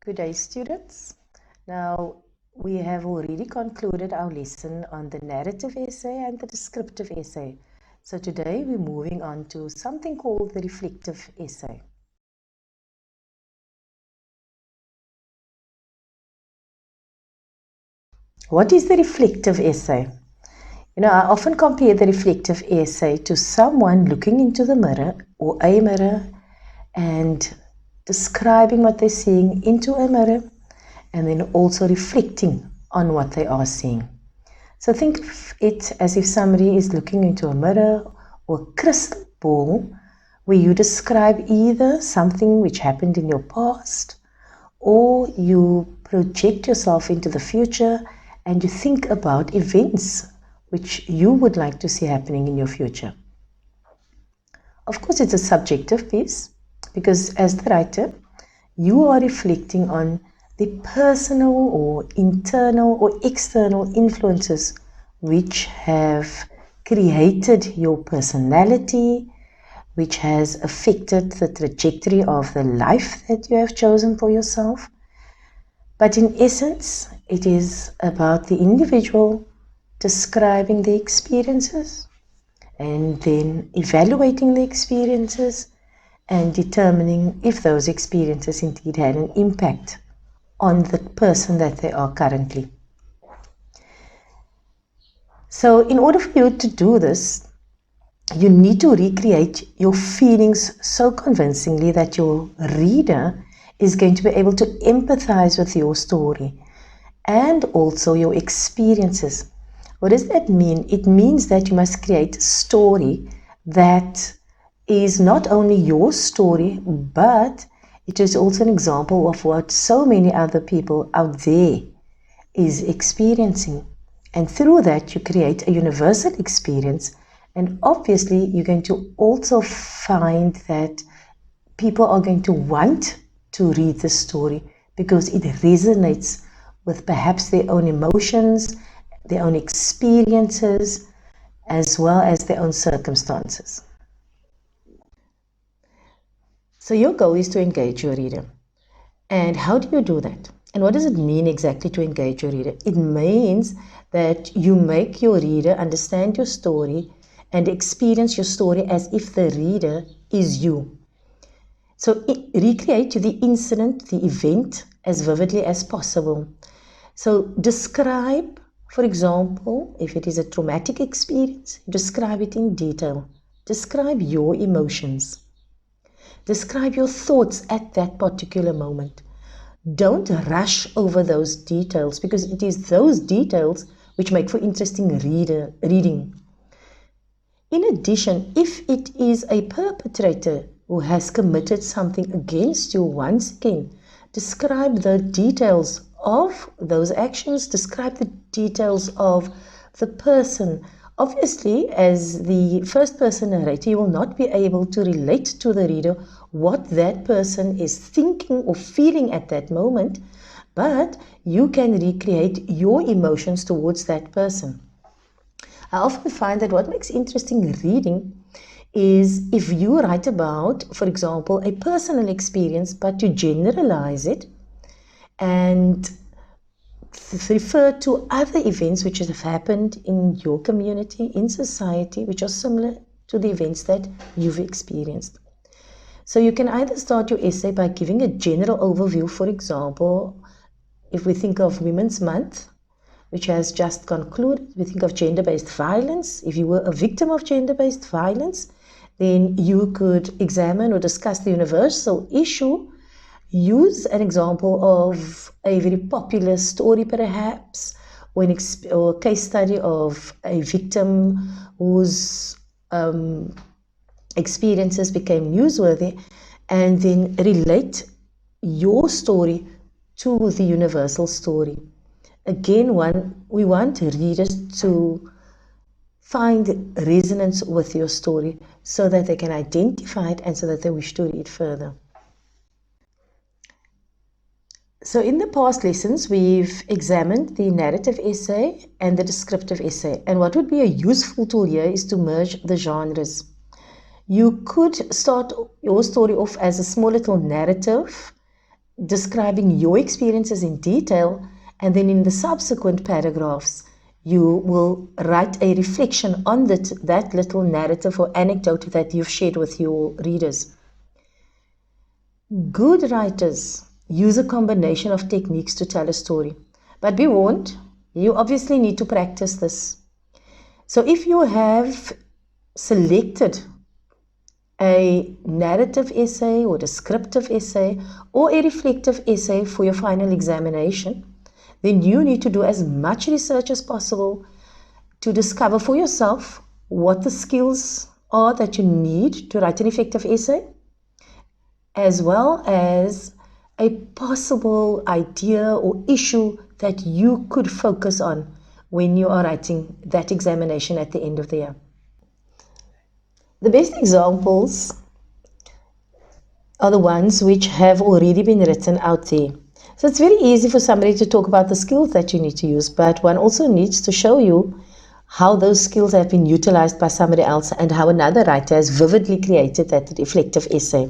Good day, students. Now, we have already concluded our lesson on the narrative essay and the descriptive essay. So today we're moving on to something called the reflective essay. What is the reflective essay? I often compare the reflective essay to someone looking into the mirror or a mirror and describing what they're seeing into a mirror and then also reflecting on what they are seeing. So think of it as if somebody is looking into a mirror or a crystal ball where you describe either something which happened in your past or you project yourself into the future and you think about events which you would like to see happening in your future. Of course, it's a subjective piece because as the writer, you are reflecting on the personal or internal or external influences which have created your personality, which has affected the trajectory of the life that you have chosen for yourself. But in essence, it is about the individual describing the experiences and then evaluating the experiences and determining if those experiences indeed had an impact on the person that they are currently. So in order for you to do this, you need to recreate your feelings so convincingly that your reader is going to be able to empathize with your story and also your experiences. What does that mean? It means that you must create a story that is not only your story, but it is also an example of what so many other people out there is experiencing. And through that, you create a universal experience. And obviously, you're going to also find that people are going to want to read the story because it resonates with perhaps their own emotions, their own experiences, as well as their own circumstances. So your goal is to engage your reader. And how do you do that? And what does it mean exactly to engage your reader? It means that you make your reader understand your story and experience your story as if the reader is you. So recreate the incident, the event, as vividly as possible. So describe, for example, if it is a traumatic experience, describe it in detail. Describe your emotions. Describe your thoughts at that particular moment. Don't rush over those details because it is those details which make for interesting reading. In addition, if it is a perpetrator who has committed something against you, once again, describe the details of those actions, describe the details of the person. Obviously, as the first person narrator, you will not be able to relate to the reader what that person is thinking or feeling at that moment, but you can recreate your emotions towards that person. I often find that what makes interesting reading is if you write about, for example, a personal experience, but you generalize it and refer to other events which have happened in your community, in society, which are similar to the events that you've experienced. So you can either start your essay by giving a general overview. For example, if we think of Women's Month, which has just concluded, we think of gender-based violence. If you were a victim of gender-based violence, then you could examine or discuss the universal issue. Use an example of a very popular story perhaps, or a case study of a victim whose experiences became newsworthy, and then relate your story to the universal story. Again, we want readers to find resonance with your story so that they can identify it and so that they wish to read further. So in the past lessons, we've examined the narrative essay and the descriptive essay. And what would be a useful tool here is to merge the genres. You could start your story off as a small little narrative describing your experiences in detail, and then in the subsequent paragraphs, you will write a reflection on that little narrative or anecdote that you've shared with your readers. Good writers use a combination of techniques to tell a story, but be warned, you obviously need to practice this. So if you have selected a narrative essay or descriptive essay or a reflective essay for your final examination, then you need to do as much research as possible to discover for yourself what the skills are that you need to write an effective essay, as well as a possible idea or issue that you could focus on when you are writing that examination at the end of the year. The best examples are the ones which have already been written out there. So it's very easy for somebody to talk about the skills that you need to use, but one also needs to show you how those skills have been utilized by somebody else and how another writer has vividly created that reflective essay.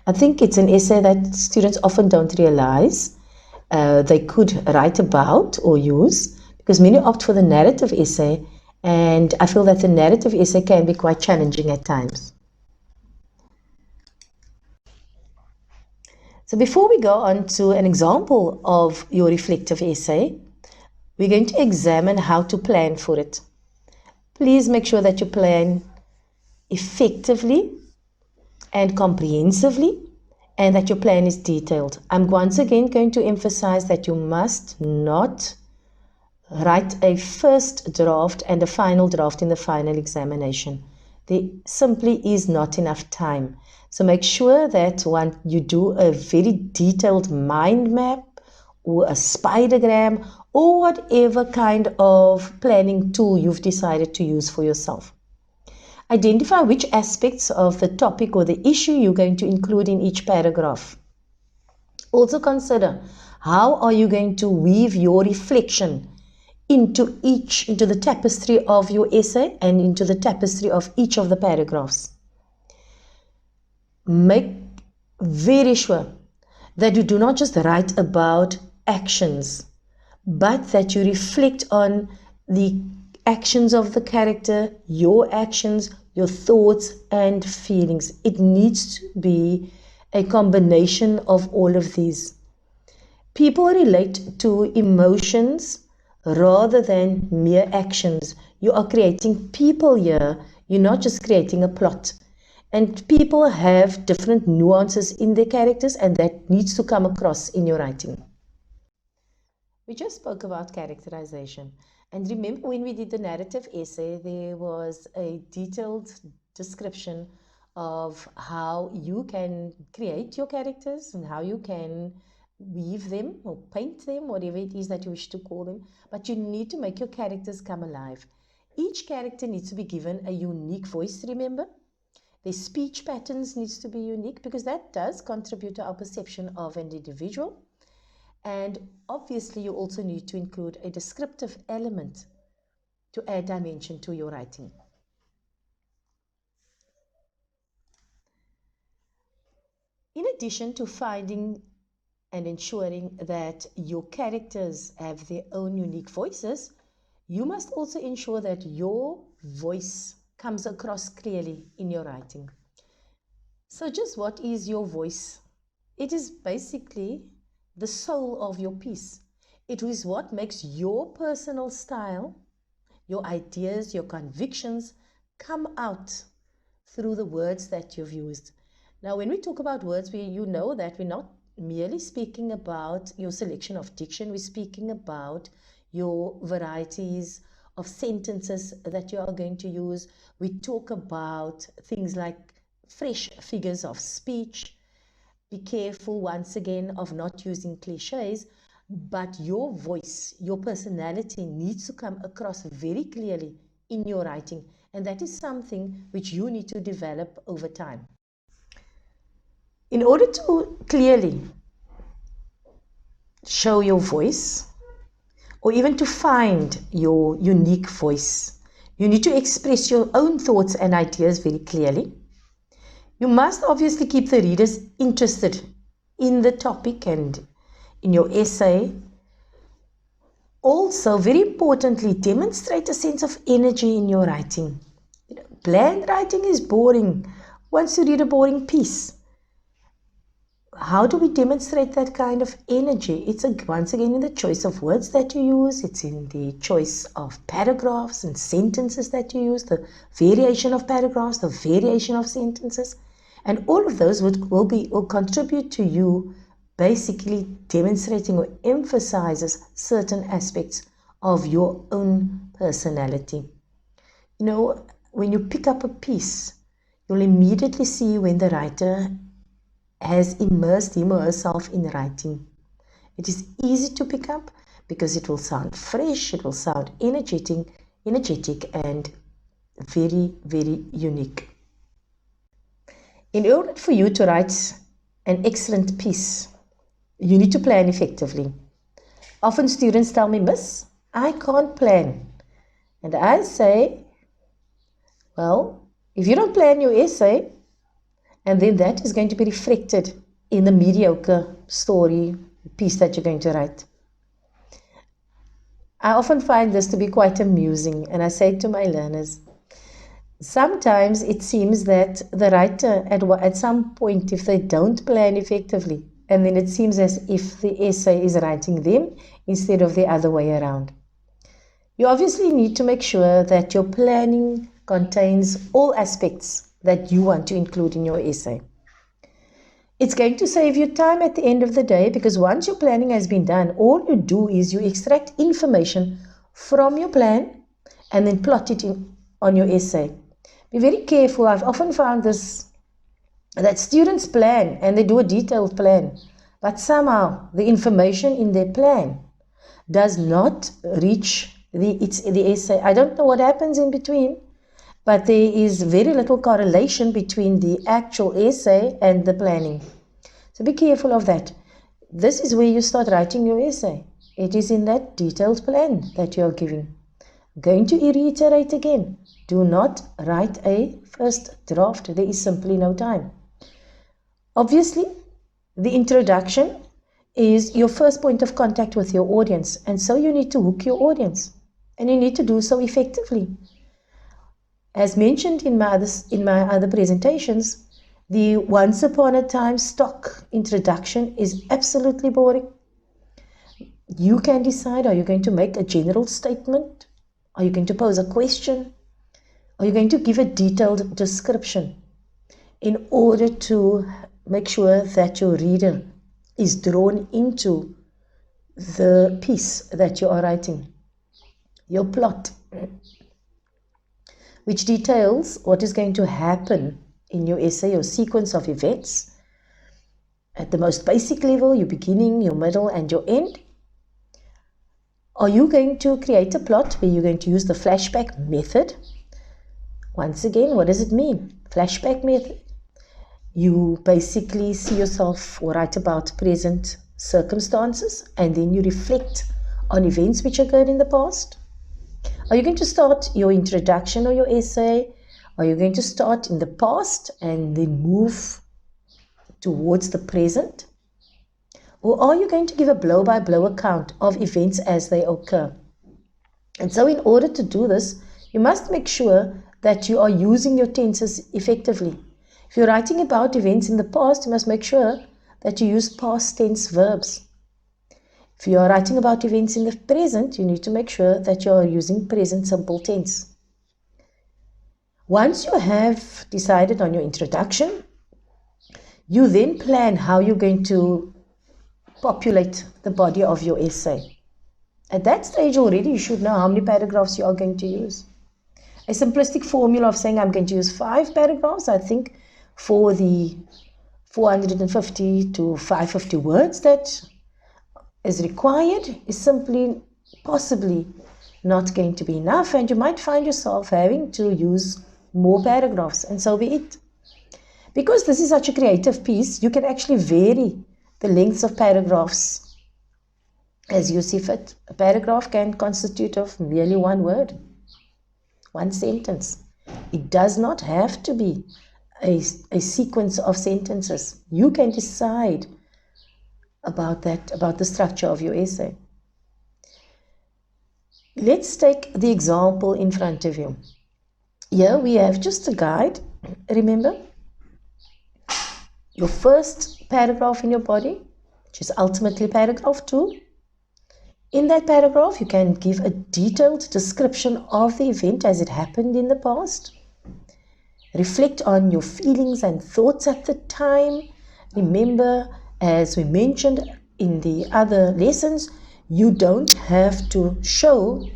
I think it's an essay that students often don't realize they could write about or use, because many opt for the narrative essay, and I feel that the narrative essay can be quite challenging at times. So before we go on to an example of your reflective essay, we're going to examine how to plan for it. Please make sure that you plan effectively and comprehensively, and that your plan is detailed. I'm once again going to emphasize that you must not write a first draft and a final draft in the final examination. There simply is not enough time. So make sure that when you do a very detailed mind map or a spidergram or whatever kind of planning tool you've decided to use for yourself, identify which aspects of the topic or the issue you're going to include in each paragraph. Also consider, how are you going to weave your reflection into the tapestry of your essay and into the tapestry of each of the paragraphs. Make very sure that you do not just write about actions, but that you reflect on the actions of the character, your actions, your thoughts and feelings. It needs to be a combination of all of these. People relate to emotions rather than mere actions. You are creating people here. You're not just creating a plot. And people have different nuances in their characters, and that needs to come across in your writing. We just spoke about characterization. And remember, when we did the narrative essay, there was a detailed description of how you can create your characters and how you can weave them or paint them, whatever it is that you wish to call them. But you need to make your characters come alive. Each character needs to be given a unique voice, remember? Their speech patterns needs to be unique, because that does contribute to our perception of an individual. And obviously you also need to include a descriptive element to add dimension to your writing. In addition to finding and ensuring that your characters have their own unique voices, you must also ensure that your voice comes across clearly in your writing. So just what is your voice? It is basically the soul of your piece. It is what makes your personal style, your ideas, your convictions come out through the words that you've used. Now, when we talk about words, you know that we're not merely speaking about your selection of diction. We're speaking about your varieties of sentences that you are going to use. We talk about things like fresh figures of speech. Be careful, once again, of not using cliches, but your voice, your personality needs to come across very clearly in your writing, and that is something which you need to develop over time. In order to clearly show your voice, or even to find your unique voice, you need to express your own thoughts and ideas very clearly. You must obviously keep the readers interested in the topic and in your essay. Also, very importantly, demonstrate a sense of energy in your writing. Bland writing is boring. Once you read a boring piece, how do we demonstrate that kind of energy? It's once again in the choice of words that you use. It's in the choice of paragraphs and sentences that you use, the variation of paragraphs, the variation of sentences. And all of those will contribute to you basically demonstrating or emphasizes certain aspects of your own personality. You know, when you pick up a piece, you'll immediately see when the writer has immersed him or herself in writing. It is easy to pick up because it will sound fresh, it will sound energetic and very, very unique. In order for you to write an excellent piece, you need to plan effectively. Often students tell me, Miss, I can't plan. And I say, well, if you don't plan your essay, and then that is going to be reflected in the mediocre story piece that you're going to write. I often find this to be quite amusing, and I say to my learners, sometimes it seems that the writer at some point, if they don't plan effectively, and then it seems as if the essay is writing them instead of the other way around. You obviously need to make sure that your planning contains all aspects that you want to include in your essay. It's going to save you time at the end of the day because once your planning has been done, all you do is you extract information from your plan and then plot it on your essay. Be very careful. I've often found this, that students plan and they do a detailed plan, but somehow the information in their plan does not reach the essay. I don't know what happens in between, but there is very little correlation between the actual essay and the planning. So be careful of that. This is where you start writing your essay. It is in that detailed plan that you are giving. I'm going to reiterate again. Do not write a first draft. There is simply no time. Obviously, the introduction is your first point of contact with your audience, and so you need to hook your audience, and you need to do so effectively. As mentioned in my other presentations, the once upon a time stock introduction is absolutely boring. You can decide, are you going to make a general statement? Are you going to pose a question? Are you going to give a detailed description in order to make sure that your reader is drawn into the piece that you are writing? Your plot, which details what is going to happen in your essay, your sequence of events. At the most basic level, your beginning, your middle, and your end. Are you going to create a plot where you're going to use the flashback method? Once again, what does it mean? Flashback method. You basically see yourself or write about present circumstances and then you reflect on events which occurred in the past. Are you going to start your introduction or your essay? Are you going to start in the past and then move towards the present? Or are you going to give a blow-by-blow account of events as they occur? And so in order to do this, you must make sure that you are using your tenses effectively. If you're writing about events in the past, you must make sure that you use past tense verbs. If you are writing about events in the present, you need to make sure that you are using present simple tense. Once you have decided on your introduction, you then plan how you're going to populate the body of your essay. At that stage already, you should know how many paragraphs you are going to use. A simplistic formula of saying I'm going to use 5 paragraphs, I think, for the 450 to 550 words that is required is simply possibly not going to be enough, and you might find yourself having to use more paragraphs, and so be it. Because this is such a creative piece, you can actually vary the lengths of paragraphs as you see fit. A paragraph can constitute of merely one word, one sentence. It does not have to be a sequence of sentences. You can decide about that, about the structure of your essay. Let's take the example in front of you. Here we have just a guide. Remember, your first paragraph in your body, which is ultimately paragraph 2. In that paragraph, you can give a detailed description of the event as it happened in the past. Reflect on your feelings and thoughts at the time. Remember, as we mentioned in the other lessons, you don't have to show,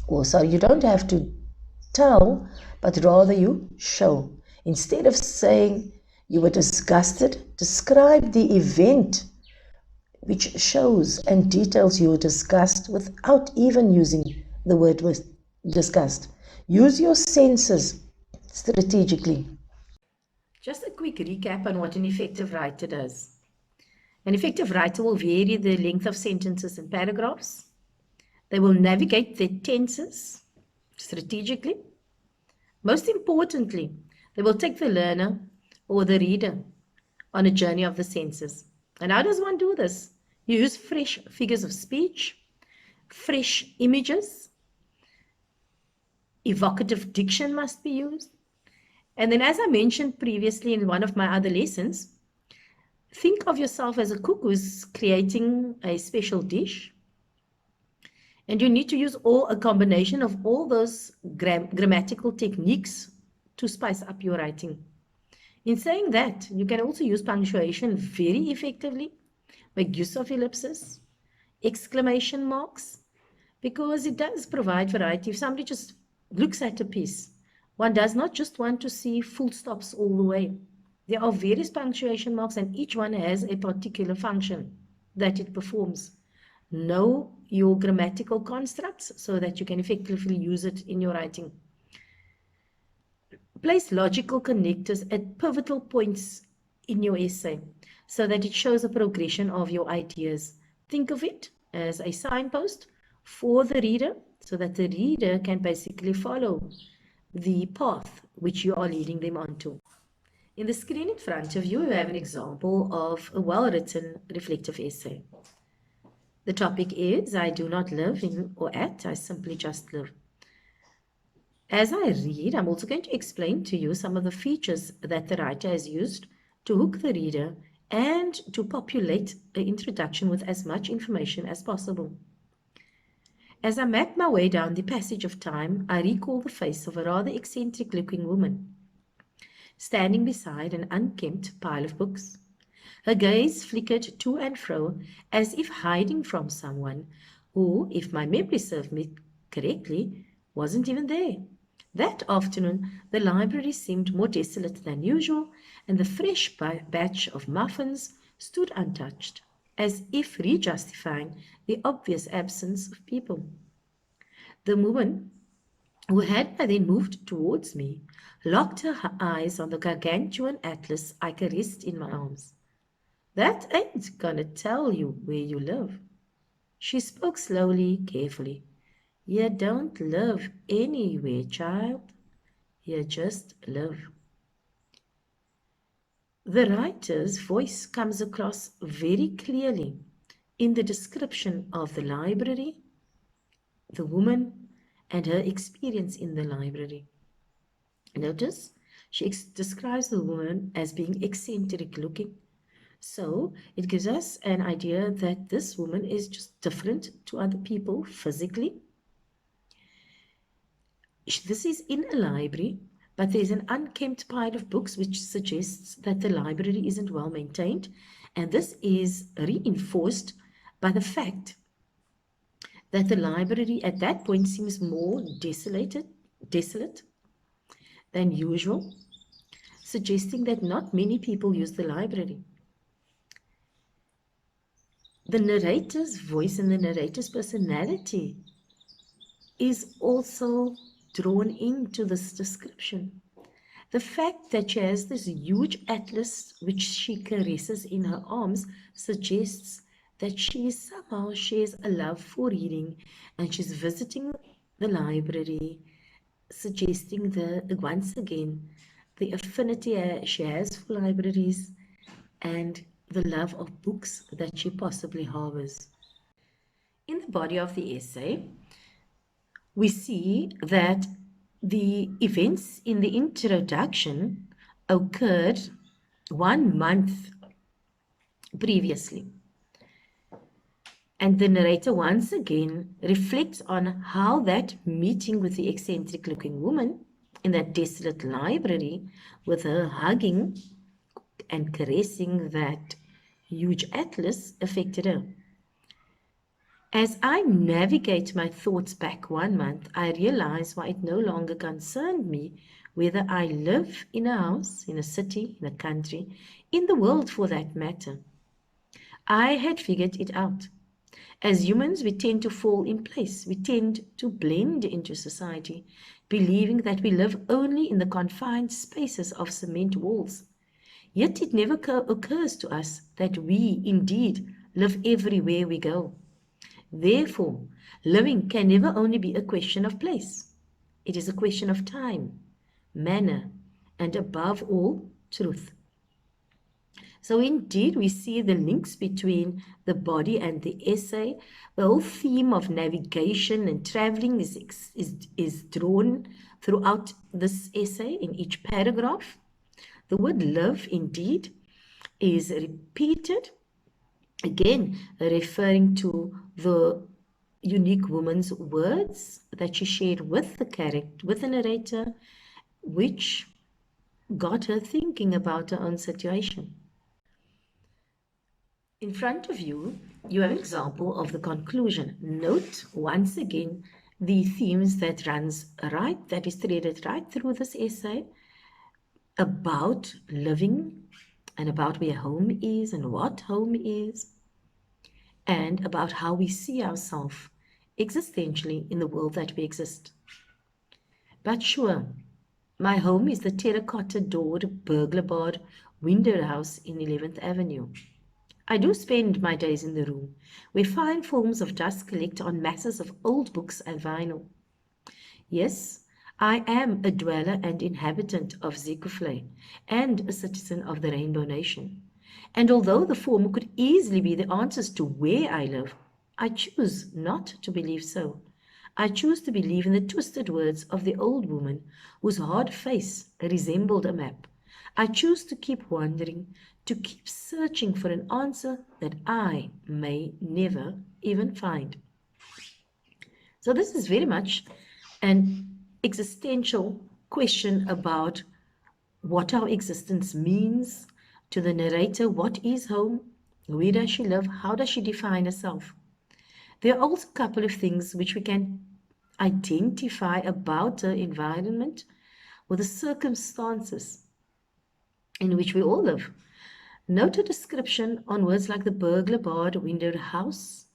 you don't have to tell, but rather you show. Instead of saying you were disgusted, describe the event which shows and details your disgust without even using the word disgust. Use your senses strategically. Just a quick recap on what an effective writer does. An effective writer will vary the length of sentences and paragraphs. They will navigate their tenses strategically. Most importantly, they will take the learner or the reader on a journey of the senses. And how does one do this? You use fresh figures of speech, fresh images, evocative diction must be used. And then, as I mentioned previously in one of my other lessons, think of yourself as a cook who's creating a special dish. And you need to use a combination of all those grammatical techniques to spice up your writing. In saying that, you can also use punctuation very effectively. Make use of ellipses, exclamation marks, because it does provide variety. If somebody just looks at a piece, one does not just want to see full stops all the way. There are various punctuation marks and each one has a particular function that it performs. Know your grammatical constructs so that you can effectively use it in your writing. Place logical connectors at pivotal points in your essay so that it shows a progression of your ideas. Think of it as a signpost for the reader so that the reader can basically follow the path which you are leading them onto. In the screen in front of you, you have an example of a well-written reflective essay. The topic is, I do not live in or at, I simply just live. As I read, I'm also going to explain to you some of the features that the writer has used to hook the reader and to populate the introduction with as much information as possible. As I map my way down the passage of time, I recall the face of a rather eccentric-looking woman, standing beside an unkempt pile of books. Her gaze flickered to and fro as if hiding from someone who, if my memory served me correctly, wasn't even there. That afternoon, the library seemed more desolate than usual, and the fresh batch of muffins stood untouched, as if re-justifying the obvious absence of people. The woman, who had by then moved towards me, locked her eyes on the gargantuan atlas I caressed in my arms. That ain't gonna tell you where you live. She spoke slowly, carefully. You don't live anywhere, child. You just live. The writer's voice comes across very clearly in the description of the library, the woman, and her experience in the library. Notice, she describes the woman as being eccentric looking. So it gives us an idea that this woman is just different to other people physically. This is in a library, but there's an unkempt pile of books which suggests that the library isn't well maintained. And this is reinforced by the fact that the library at that point seems more desolate than usual, suggesting that not many people use the library. The narrator's voice and the narrator's personality is also drawn into this description. The fact that she has this huge atlas which she caresses in her arms suggests that she somehow shares a love for reading and she's visiting the library, suggesting once again the affinity she has for libraries and the love of books that she possibly harbors. In the body of the essay, we see that the events in the introduction occurred 1 month previously. And the narrator once again reflects on how that meeting with the eccentric looking woman in that desolate library, with her hugging and caressing that huge atlas, affected her. As I navigate my thoughts back 1 month, I realize why it no longer concerned me whether I live in a house, in a city, in a country, in the world for that matter. I had figured it out. As humans, we tend to fall in place. We tend to blend into society, believing that we live only in the confined spaces of cement walls. Yet it never occurs to us that we indeed live everywhere we go. Therefore, living can never only be a question of place. It is a question of time, manner, and above all, truth. So indeed, we see the links between the body and the essay. The whole theme of navigation and traveling is drawn throughout this essay in each paragraph. The word live, indeed, is repeated, again referring to the unique woman's words that she shared with the character, with the narrator, which got her thinking about her own situation. In front of you, you have an example of the conclusion. Note once again the themes that is threaded right through this essay about living and about where home is and what home is, and about how we see ourselves existentially in the world that we exist. But sure, my home is the terracotta-doored, burglar-barred window house in 11th Avenue. I do spend my days in the room where fine forms of dust collect on masses of old books and vinyl. Yes, I am a dweller and inhabitant of Zekufle and a citizen of the Rainbow Nation. And although the former could easily be the answers to where I live, I choose not to believe so. I choose to believe in the twisted words of the old woman whose hard face resembled a map. I choose to keep wondering, to keep searching for an answer that I may never even find. So this is very much an existential question about what our existence means. To the narrator, what is home? Where does she live? How does she define herself? There are also a couple of things which we can identify about her environment or the circumstances in which we all live. Note a description on words like the burglar-barred windowed house.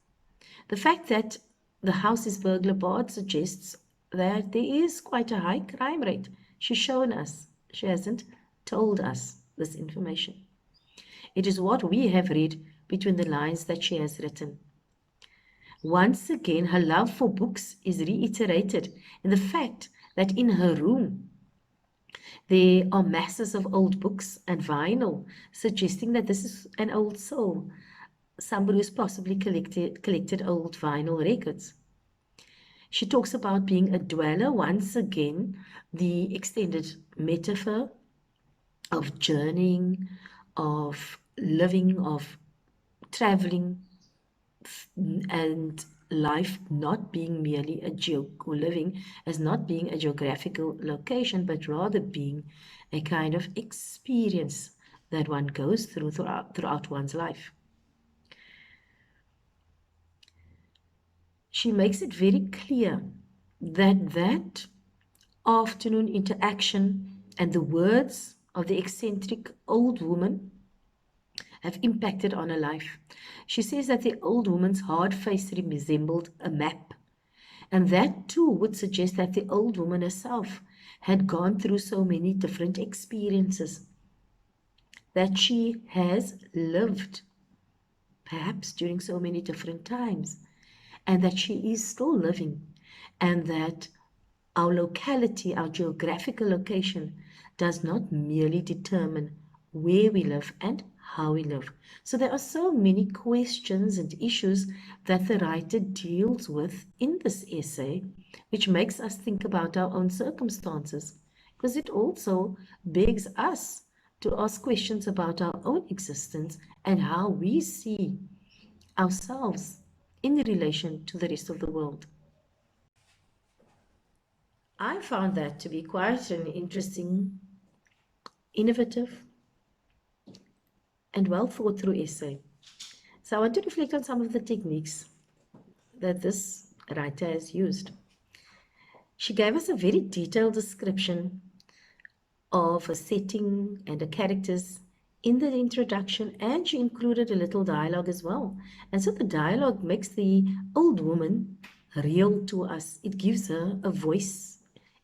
The fact that the house is burglar-barred suggests that there is quite a high crime rate. She's shown us. She hasn't told us this information. It is what we have read between the lines that she has written. Once again, her love for books is reiterated in the fact that in her room there are masses of old books and vinyl, suggesting that this is an old soul, somebody who's possibly collected old vinyl records. She talks about being a dweller, once again, the extended metaphor of journeying, of living, of traveling, and life not being merely a joke, or living as not being a geographical location, but rather being a kind of experience that one goes throughout one's life. She makes it very clear that afternoon interaction and the words of the eccentric old woman have impacted on her life. She says that the old woman's hard face resembled a map, and that too would suggest that the old woman herself had gone through so many different experiences, that she has lived perhaps during so many different times, and that she is still living, and that our locality, our geographical location, does not merely determine where we live and how we live. So there are so many questions and issues that the writer deals with in this essay, which makes us think about our own circumstances, because it also begs us to ask questions about our own existence and how we see ourselves in relation to the rest of the world. I found that to be quite an interesting, innovative, and well thought through essay. So I want to reflect on some of the techniques that this writer has used. She gave us a very detailed description of a setting and the characters in the introduction, and she included a little dialogue as well. And so the dialogue makes the old woman real to us. It gives her a voice,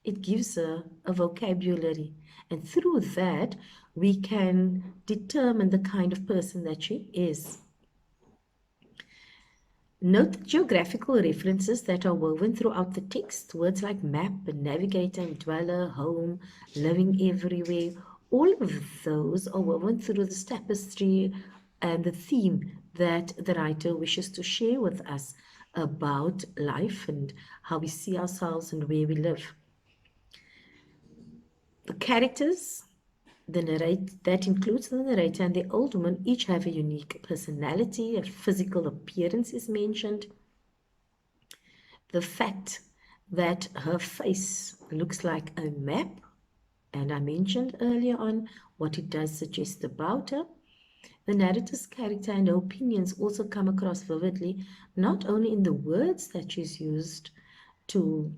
it gives her a vocabulary, and through that we can determine the kind of person that she is. Note the geographical references that are woven throughout the text. Words like map and navigator and dweller, home, living everywhere, all of those are woven through this tapestry and the theme that the writer wishes to share with us about life and how we see ourselves and where we live. The characters, that includes the narrator and the old woman, each have a unique personality. A physical appearance is mentioned. The fact that her face looks like a map, and I mentioned earlier on what it does suggest about her. The narrator's character and opinions also come across vividly, not only in the words that she's used to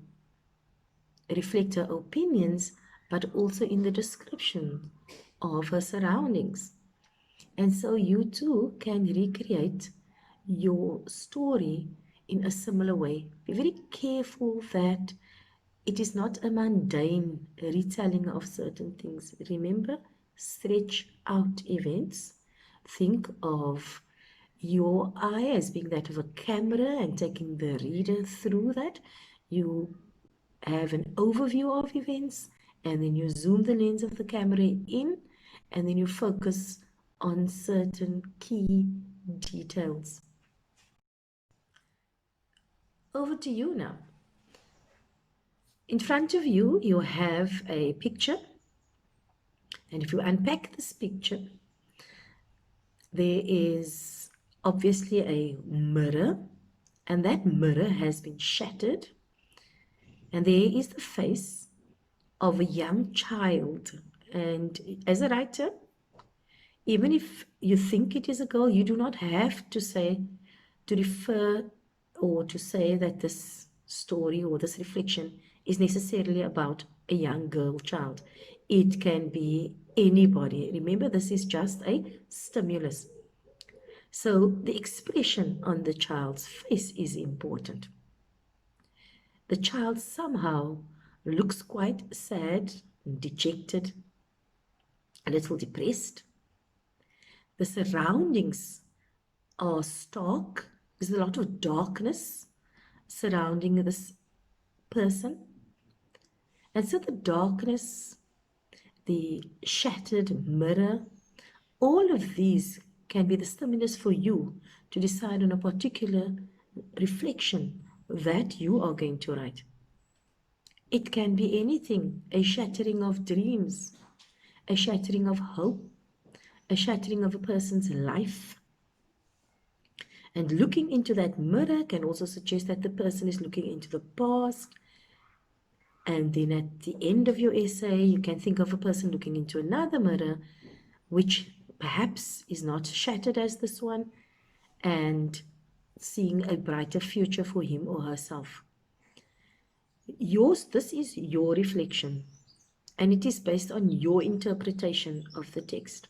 reflect her opinions, but also in the description of her surroundings. And so you too can recreate your story in a similar way. Be very careful that it is not a mundane retelling of certain things. Remember, stretch out events. Think of your eye as being that of a camera and taking the reader through that. You have an overview of events, and then you zoom the lens of the camera in, and then you focus on certain key details. Over to you now. In front of you, you have a picture, and if you unpack this picture, there is obviously a mirror, and that mirror has been shattered, and there is the face of a young child. And as a writer, even if you think it is a girl, you do not have to refer or to say that this story or this reflection is necessarily about a young girl child. It can be anybody. Remember, this is just a stimulus. So the expression on the child's face is important. The child somehow looks quite sad, dejected, a little depressed. The surroundings are stark. There's a lot of darkness surrounding this person. And so the darkness, the shattered mirror, all of these can be the stimulus for you to decide on a particular reflection that you are going to write. It can be anything, a shattering of dreams, a shattering of hope, a shattering of a person's life. And looking into that mirror can also suggest that the person is looking into the past. And then at the end of your essay, you can think of a person looking into another mirror, which perhaps is not shattered as this one, and seeing a brighter future for him or herself. This is your reflection, and it is based on your interpretation of the text.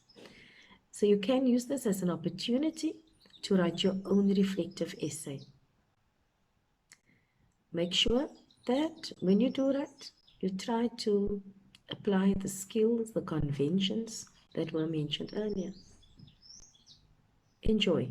So you can use this as an opportunity to write your own reflective essay. Make sure that when you do that, you try to apply the skills, the conventions that were mentioned earlier. Enjoy.